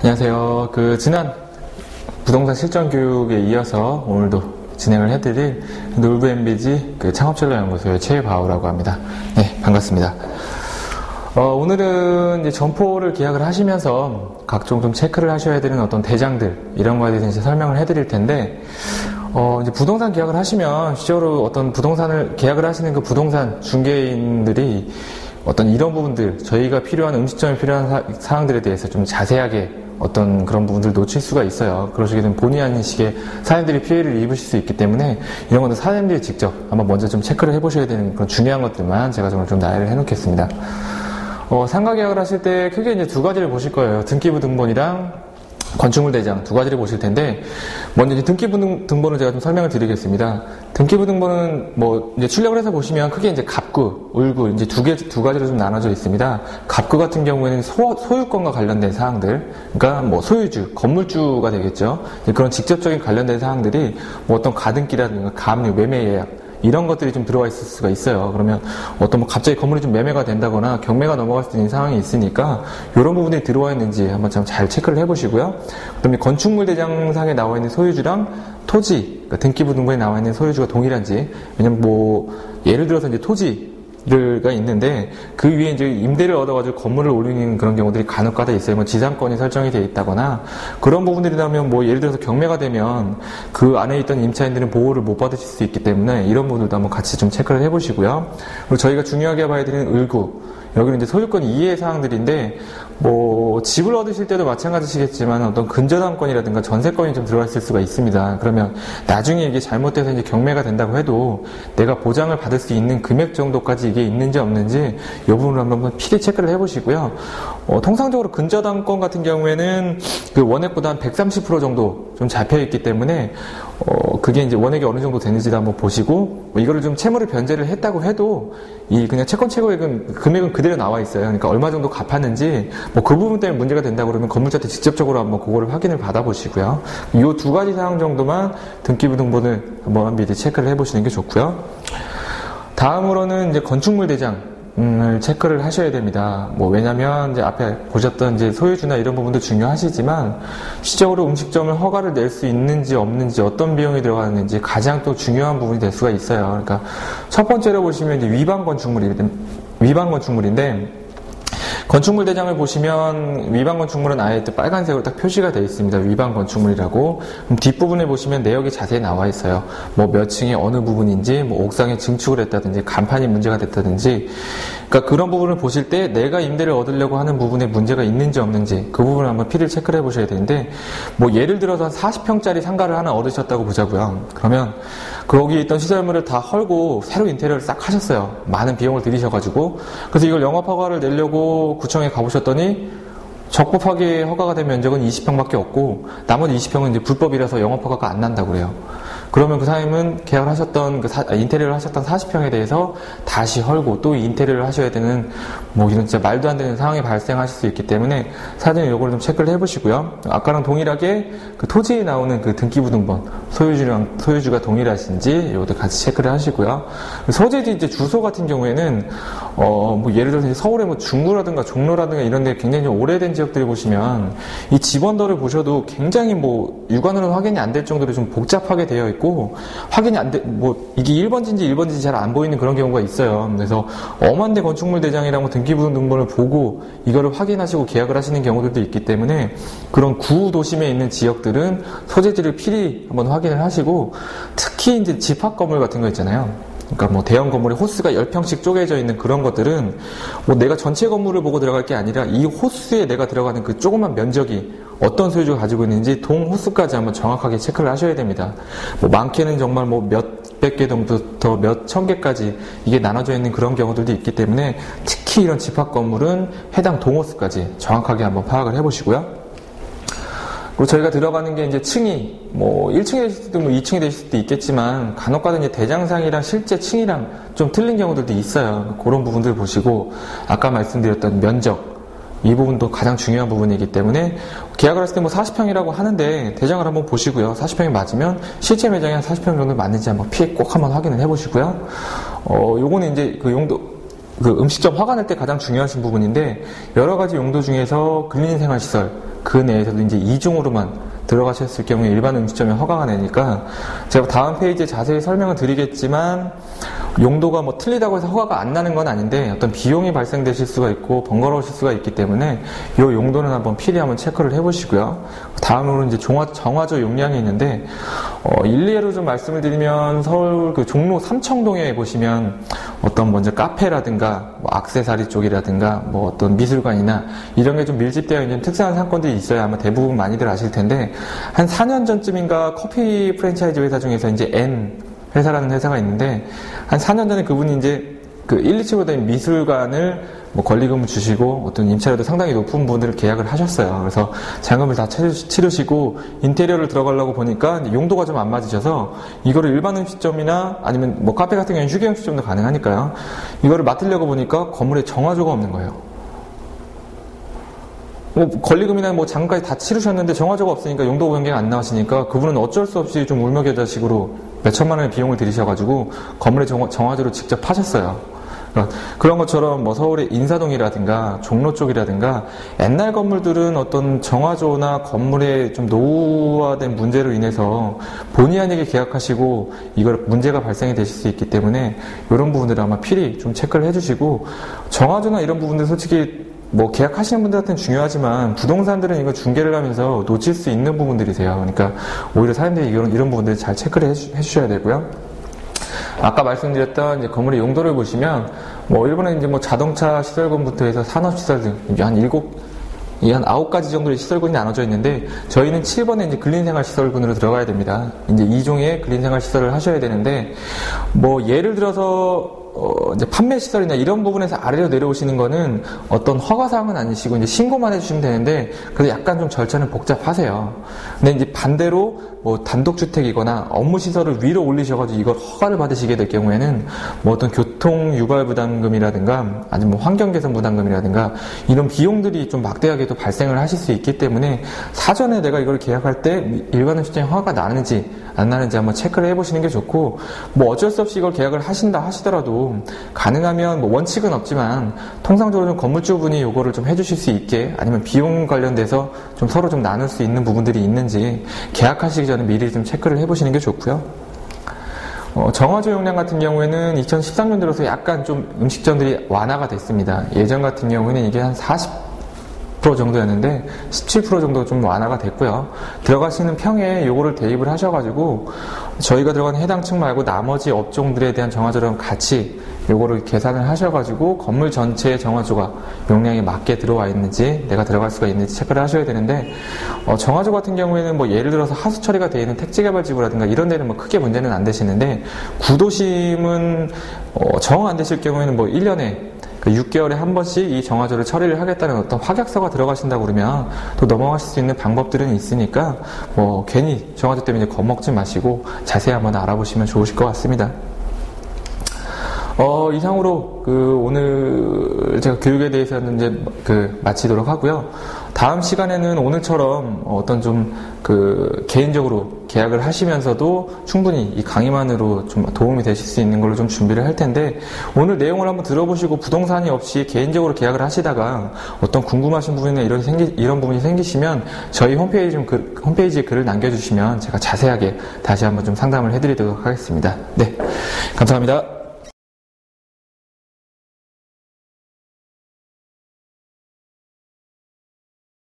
안녕하세요. 지난 부동산 실전 교육에 이어서 오늘도 진행을 해드릴 놀부 MBG 창업전략연구소의 최바우라고 합니다. 네, 반갑습니다. 오늘은 이제 점포를 계약을 하시면서 각종 좀 체크를 하셔야 되는 어떤 대장들, 이런 거에 대해서 이제 설명을 해드릴 텐데, 이제 부동산 계약을 하시면, 실제로 어떤 부동산을 계약을 하시는 그 부동산 중개인들이 어떤 이런 부분들, 저희가 필요한 음식점에 필요한 사항들에 대해서 좀 자세하게 어떤 그런 부분들을 놓칠 수가 있어요. 그러시게 되면 본의 아닌 식의 사장님들이 피해를 입으실 수 있기 때문에 이런 것도 사장님들이 직접 한번 먼저 좀 체크를 해보셔야 되는 그런 중요한 것들만 제가 오늘 좀 나열을 해놓겠습니다. 상가 계약을 하실 때 크게 이제 두 가지를 보실 거예요. 등기부 등본이랑 건축물 대장 두 가지를 보실 텐데, 먼저 이제 등기부 등본을 제가 좀 설명을 드리겠습니다. 등기부 등본은 이제 출력을 해서 보시면 크게 이제 갑구, 을구 이제 두 가지로 좀 나눠져 있습니다. 갑구 같은 경우에는 소유권과 관련된 사항들, 그러니까 소유주, 건물주가 되겠죠. 그런 직접적인 관련된 사항들이 어떤 가등기라든가 가압류, 매매 예약, 이런 것들이 좀 들어와 있을 수가 있어요. 그러면 갑자기 건물이 좀 매매가 된다거나 경매가 넘어갈 수 있는 상황이 있으니까 이런 부분들이 들어와 있는지 한번 잘 체크를 해보시고요. 그다음에 건축물 대장상에 나와 있는 소유주랑 토지, 그러니까 등기부 등본에 나와 있는 소유주가 동일한지, 왜냐면 예를 들어서 이제 토지가 있는데 그 위에 이제 임대를 얻어가지고 건물을 올리는 그런 경우들이 간혹가다 있어요. 지상권이 설정이 되어 있다거나 그런 부분들이라면 예를 들어서 경매가 되면 그 안에 있던 임차인들은 보호를 못 받으실 수 있기 때문에 이런 부분들도 한번 같이 좀 체크를 해보시고요. 그리고 저희가 중요하게 봐야 되는 을구, 여기는 이제 소유권 이해 사항들인데, 집을 얻으실 때도 마찬가지시겠지만 어떤 근저당권이라든가 전세권이 좀 들어가 있을 수가 있습니다. 그러면 나중에 이게 잘못돼서 이제 경매가 된다고 해도 내가 보장을 받을 수 있는 금액 정도까지 이게 있는지 없는지 이 부분을 한번 필히 체크를 해보시고요. 통상적으로 근저당권 같은 경우에는 그 원액보다 한 130% 정도 좀 잡혀있기 때문에 그게 이제 원액이 어느 정도 되는지를 한번 보시고, 이거를 좀 채무를 변제를 했다고 해도 그냥 채권 최고액은 금액은 그대로 나와 있어요. 그러니까 얼마 정도 갚았는지 그 부분 때문에 문제가 된다고 그러면 건물주한테 직접적으로 한번 그거를 확인을 받아보시고요. 이 두 가지 사항 정도만 등기부 등본을 한번 미리 체크를 해보시는 게 좋고요. 다음으로는 이제 건축물 대장 을 체크를 하셔야 됩니다. 왜냐면 이제 앞에 보셨던 이제 소유주나 이런 부분도 중요하시지만 실적으로 음식점을 허가를 낼 수 있는지 없는지, 어떤 비용이 들어가는지 가장 또 중요한 부분이 될 수가 있어요. 그러니까 첫 번째로 보시면 이제 위반 건축물인데, 건축물 대장을 보시면 위반 건축물은 아예 또 빨간색으로 딱 표시가 되어 있습니다. 위반 건축물이라고. 그럼 뒷부분에 보시면 내역이 자세히 나와 있어요. 몇 층에 어느 부분인지, 옥상에 증축을 했다든지, 간판이 문제가 됐다든지. 그러니까 그런 부분을 보실 때 내가 임대를 얻으려고 하는 부분에 문제가 있는지 없는지 그 부분을 한번 필히 체크를 해보셔야 되는데, 예를 들어서 40평짜리 상가를 하나 얻으셨다고 보자고요. 그러면 거기에 있던 시설물을 다 헐고 새로 인테리어를 싹 하셨어요. 많은 비용을 들이셔가지고. 그래서 이걸 영업허가를 내려고 구청에 가보셨더니 적법하게 허가가 된 면적은 20평밖에 없고 나머지 20평은 이제 불법이라서 영업허가가 안 난다고 그래요. 그러면 그 사장님은 계약을 하셨던 인테리어를 하셨던 40평에 대해서 다시 헐고 또 인테리어를 하셔야 되는 이런 진짜 말도 안 되는 상황이 발생하실 수 있기 때문에 사전에 요거를 좀 체크를 해보시고요. 아까랑 동일하게 그 토지에 나오는 그 등기부 등본 소유주가 동일하신지 이것도 같이 체크를 하시고요. 소재지 이제 주소 같은 경우에는 예를 들어서 서울의 중구라든가 종로라든가 이런 데 굉장히 좀 오래된 지역들을 보시면 이 집원더를 보셔도 굉장히 육안으로는 확인이 안 될 정도로 좀 복잡하게 되어 있고 확인이 안 돼, 이게 1번지인지 잘 안 보이는 그런 경우가 있어요. 그래서 엄한데 건축물 대장이랑 등기부 등본을 보고 이거를 확인하시고 계약을 하시는 경우들도 있기 때문에 그런 구도심에 있는 지역들은 소재지를 필히 한번 확인을 하시고, 특히 이제 집합 건물 같은 거 있잖아요. 그러니까 대형 건물에 호스가 10평씩 쪼개져 있는 그런 것들은 내가 전체 건물을 보고 들어갈 게 아니라 이 호스에 내가 들어가는 그 조그만 면적이 어떤 소유주가 가지고 있는지 동 호스까지 한번 정확하게 체크를 하셔야 됩니다. 많게는 정말 몇백 개 정도부터 몇 천 개까지 이게 나눠져 있는 그런 경우들도 있기 때문에 특히 이런 집합 건물은 해당 동 호스까지 정확하게 한번 파악을 해보시고요. 그리고 저희가 들어가는 게 이제 층이 1층이 되실 수도 2층이 되실 수도 있겠지만 간혹가다 이제 대장상이랑 실제 층이랑 좀 틀린 경우들도 있어요. 그런 부분들 보시고 아까 말씀드렸던 면적, 이 부분도 가장 중요한 부분이기 때문에 계약을 했을 때 40평이라고 하는데 대장을 한번 보시고요. 40평이 맞으면 실제 매장이 한 40평 정도 맞는지 한번 꼭 한번 확인을 해보시고요. 요거는 이제 음식점 허가 낼 때 가장 중요하신 부분인데, 여러 가지 용도 중에서 근린생활시설, 그 내에서도 이제 2종으로만 들어가셨을 경우에 일반 음식점에 허가가 내니까 제가 다음 페이지에 자세히 설명을 드리겠지만 용도가 뭐 틀리다고 해서 허가가 안 나는 건 아닌데 어떤 비용이 발생되실 수가 있고 번거로우실 수가 있기 때문에 이 용도는 한번 필히 한번 체크를 해보시고요. 다음으로 이제 정화조 용량이 있는데 일례로 좀 말씀을 드리면 서울 그 종로 삼청동에 보시면 어떤 먼저 카페라든가 뭐 액세서리 쪽이라든가 뭐 어떤 미술관이나 이런 게 좀 밀집되어 있는 특수한 상권들이 있어야 아마 대부분 많이들 아실 텐데 한 4년 전쯤인가 커피 프랜차이즈 회사 중에서 이제 N 회사라는 회사가 있는데 한 4년 전에 그분이 이제 그 1, 2층으로 된 미술관을 뭐 권리금을 주시고 어떤 임차료도 상당히 높은 분들을 계약을 하셨어요. 그래서 잔금을 다 치르시고 인테리어를 들어가려고 보니까 용도가 좀 안 맞으셔서 이거를 일반 음식점이나 아니면 뭐 카페 같은 경우는 휴게 음식점도 가능하니까요. 이거를 맡으려고 보니까 건물에 정화조가 없는 거예요. 뭐 권리금이나 뭐 잔금까지 다 치르셨는데 정화조가 없으니까 용도 변경이 안 나오시니까 그분은 어쩔 수 없이 좀 울먹여자식으로 몇천만 원의 비용을 들이셔가지고 건물에 정화조를 직접 파셨어요. 그런 것처럼 뭐 서울의 인사동이라든가 종로 쪽이라든가 옛날 건물들은 어떤 정화조나 건물의 좀 노후화된 문제로 인해서 본의 아니게 계약하시고 이걸 문제가 발생이 되실 수 있기 때문에 이런 부분들을 아마 필히 좀 체크를 해주시고 정화조나 이런 부분들 솔직히 뭐 계약하시는 분들한테는 중요하지만 부동산들은 이거 중개를 하면서 놓칠 수 있는 부분들이세요. 그러니까 오히려 사람들이 이런 부분들 잘 체크를 해주셔야 되고요. 아까 말씀드렸던 이제 건물의 용도를 보시면 뭐 일본에 이제 뭐 자동차 시설군부터 해서 산업시설 등 한 9가지 정도의 시설군이 나눠져 있는데 저희는 7번에 이제 근린생활시설군으로 들어가야 됩니다. 이제 2종의 근린생활시설을 하셔야 되는데 뭐 예를 들어서 이제 판매 시설이나 이런 부분에서 아래로 내려오시는 거는 어떤 허가사항은 아니시고 이제 신고만 해주시면 되는데 그래도 약간 좀 절차는 복잡하세요. 근데 이제 반대로 뭐 단독주택이거나 업무시설을 위로 올리셔가지고 이걸 허가를 받으시게 될 경우에는 뭐 어떤 교통유발부담금이라든가 아니면 뭐 환경개선부담금이라든가 이런 비용들이 좀 막대하게도 발생을 하실 수 있기 때문에 사전에 내가 이걸 계약할 때 일반 음식점에 허가가 나는지 안 나는지 한번 체크를 해보시는 게 좋고 뭐 어쩔 수 없이 이걸 계약을 하신다 하시더라도 가능하면 뭐 원칙은 없지만 통상적으로 좀 건물주분이 요거를 좀 해주실 수 있게 아니면 비용 관련돼서 좀 서로 좀 나눌 수 있는 부분들이 있는지 계약하시기 전에 미리 좀 체크를 해보시는 게 좋고요. 정화조 용량 같은 경우에는 2013년 들어서 약간 좀 음식점들이 완화가 됐습니다. 예전 같은 경우에는 이게 한 40% 정도였는데 17% 정도 좀 완화가 됐고요. 들어가시는 평에 요거를 대입을 하셔가지고 저희가 들어간 해당 층 말고 나머지 업종들에 대한 정화조랑 같이 요거를 계산을 하셔가지고 건물 전체의 정화조가 용량에 맞게 들어와 있는지 내가 들어갈 수가 있는지 체크를 하셔야 되는데 정화조 같은 경우에는 뭐 예를 들어서 하수 처리가 되어 있는 택지개발지구라든가 이런 데는 뭐 크게 문제는 안 되시는데 구도심은 정 안 되실 경우에는 뭐 1년에 6개월에 한 번씩 이 정화조를 처리를 하겠다는 어떤 확약서가 들어가신다고 그러면 또 넘어가실 수 있는 방법들은 있으니까 뭐 괜히 정화조 때문에 겁먹지 마시고 자세히 한번 알아보시면 좋으실 것 같습니다. 이상으로 오늘 제가 교육에 대해서는 이제 마치도록 하고요. 다음 시간에는 오늘처럼 어떤 좀 개인적으로 계약을 하시면서도 충분히 이 강의만으로 좀 도움이 되실 수 있는 걸로 좀 준비를 할 텐데 오늘 내용을 한번 들어보시고 부동산이 없이 개인적으로 계약을 하시다가 어떤 궁금하신 부분이나 이런 부분이 생기시면 저희 홈페이지에 글을 남겨주시면 제가 자세하게 다시 한번 좀 상담을 해드리도록 하겠습니다. 네, 감사합니다.